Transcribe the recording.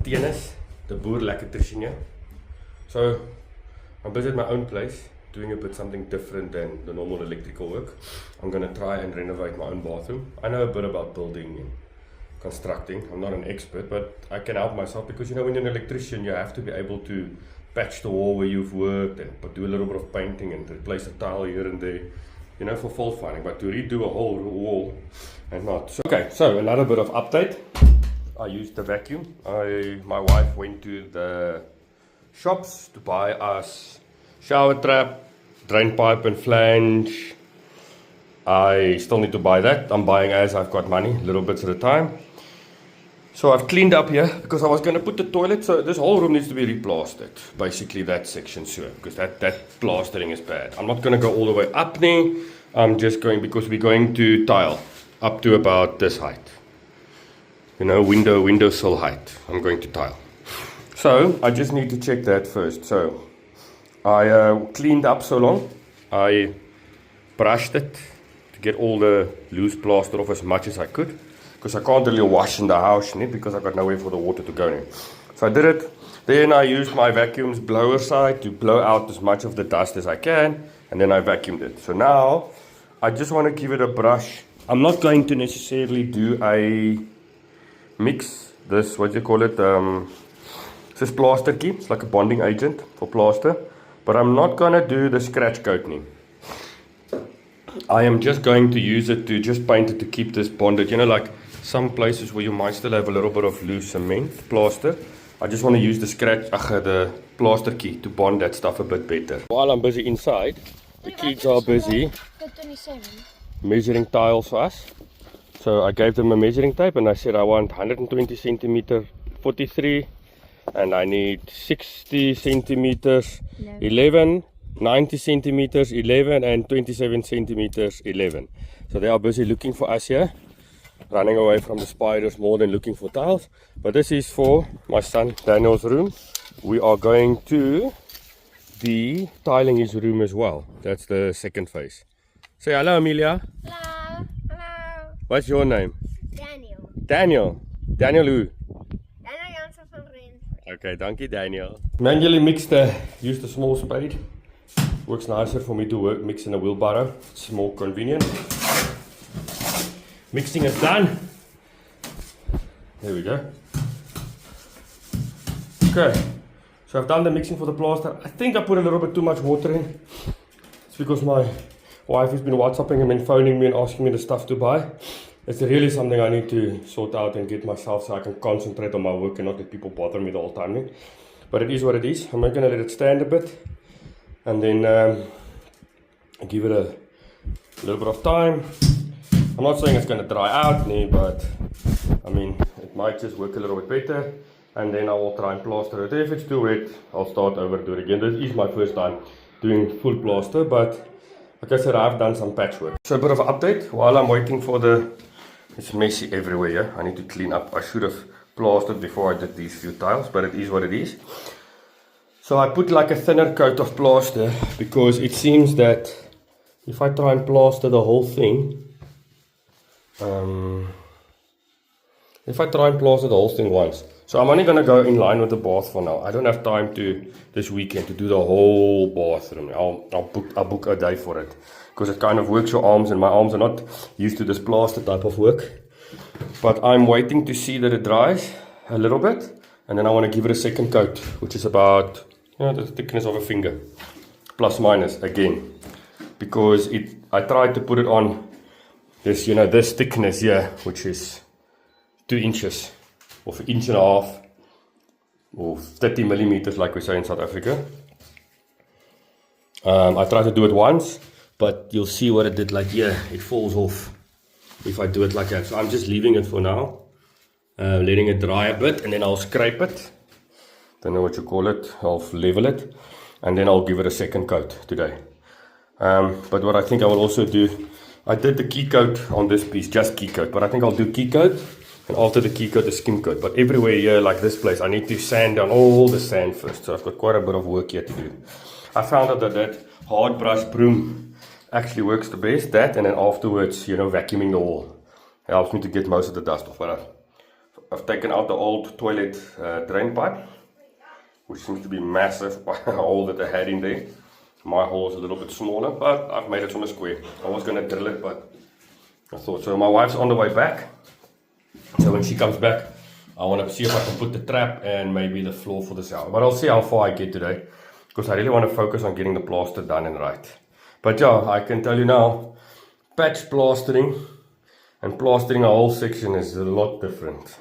Tennis, the boer electrician here. So I'm busy at my own place, doing a bit something different than the normal electrical work. I'm gonna try and renovate my own bathroom. I know a bit about building and constructing. I'm not an expert, but I can help myself because, you know, when you're an electrician, you have to be able to patch the wall where you've worked and do a little bit of painting and replace a tile here and there, you know, for fault finding. But to redo a whole wall and not. So, okay, so another bit of update. I used the vacuum. My wife went to the shops to buy us shower trap, drain pipe and flange. I still need to buy that. I'm buying as I've got money, little bits at a time. So I've cleaned up here because I was going to put the toilet, so this whole room needs to be replastered. Basically that section, sure, because that plastering is bad. I'm not going to go all the way up there. I'm just going, because we're going to tile up to about this height. You know, windowsill height. I'm going to tile. So I just need to check that first. So I cleaned up so long. I brushed it to get all the loose plaster off as much as I could, because I can't really wash in the house because I got nowhere for the water to go in. So I did it. Then I used my vacuum's blower side to blow out as much of the dust as I can, and then I vacuumed it. So now I just want to give it a brush. I'm not going to necessarily do a mix. This, what do you call it? This is plaster key. It's like a bonding agent for plaster. But I'm not going to do the scratch coating. I am just going to use it to just paint it to keep this bonded. You know, like some places where you might still have a little bit of loose cement, plaster. I just want to use the plaster key to bond that stuff a bit better. While I'm busy inside, the kids are busy measuring tiles for us. So I gave them a measuring tape and I said I want 120 centimeter 43 and I need 60 centimeters 11, 90 centimeters 11 and 27 centimeters 11. So they are busy looking for us here, running away from the spiders more than looking for tiles. But this is for my son Daniel's room. We are going to be tiling his room as well. That's the second phase. Say hello, Amelia. Hello. Hello. What's your name? Daniel. Daniel. Daniel who? Daniel Jansen van Renovations. Okay, thank you, Daniel. Manually used a small spade. Works nicer for me to mix in a wheelbarrow. It's more convenient. Mixing is done. There we go. Okay, so I've done the mixing for the plaster. I think I put a little bit too much water in. It's because my wife has been WhatsApping and then phoning me and asking me the stuff to buy. It's really something I need to sort out and get myself so I can concentrate on my work and not let people bother me the whole time. But it is what it is. I'm going to let it stand a bit and then give it a little bit of time. I'm not saying it's going to dry out, but I mean, it might just work a little bit better. And then I will try and plaster it. If it's too wet, I'll start over, do it again. This is my first time doing full plaster, but like I said, I've done some patchwork. So a bit of an update while I'm waiting for it's messy everywhere, yeah? I need to clean up. I should have plastered before I did these few tiles, but it is what it is. So I put like a thinner coat of plaster because it seems that if I try and plaster the whole thing, once. So I'm only going to go in line with the bath for now. I don't have time this weekend to do the whole bathroom. I'll book a day for it because it kind of works your arms, and my arms are not used to this plaster type of work. But I'm waiting to see that it dries a little bit, and then I want to give it a second coat, which is about, you know, the thickness of a finger, plus minus again, because I tried to put it on this, you know, this thickness here, which is 2 inches. Of 1.5 inches or 30 millimeters, like we say in South Africa. I tried to do it once, but you'll see what it did. Like here, it falls off if I do it like that. So I'm just leaving it for now, letting it dry a bit, and then I'll scrape it. Don't know what you call it. I'll level it, and then I'll give it a second coat today. But what I think I will also do, I did the key coat on this piece, just key coat, but I think I'll do key coat. And after the key coat, the skim coat. But everywhere here, like this place, I need to sand down all the sand first. So I've got quite a bit of work here to do. I found out that hard brush broom actually works the best. That, and then afterwards, you know, vacuuming the wall. It helps me to get most of the dust off. But I've taken out the old toilet drain pipe, which seems to be massive by the hole that I had in there. My hole is a little bit smaller, but I've made it on a square. I was going to drill it, but I thought so. My wife's on the way back, so when she comes back, I want to see if I can put the trap and maybe the floor for the shower. But I'll see how far I get today, because I really want to focus on getting the plaster done and right. But yeah, I can tell you now, patch plastering and plastering a whole section is a lot different.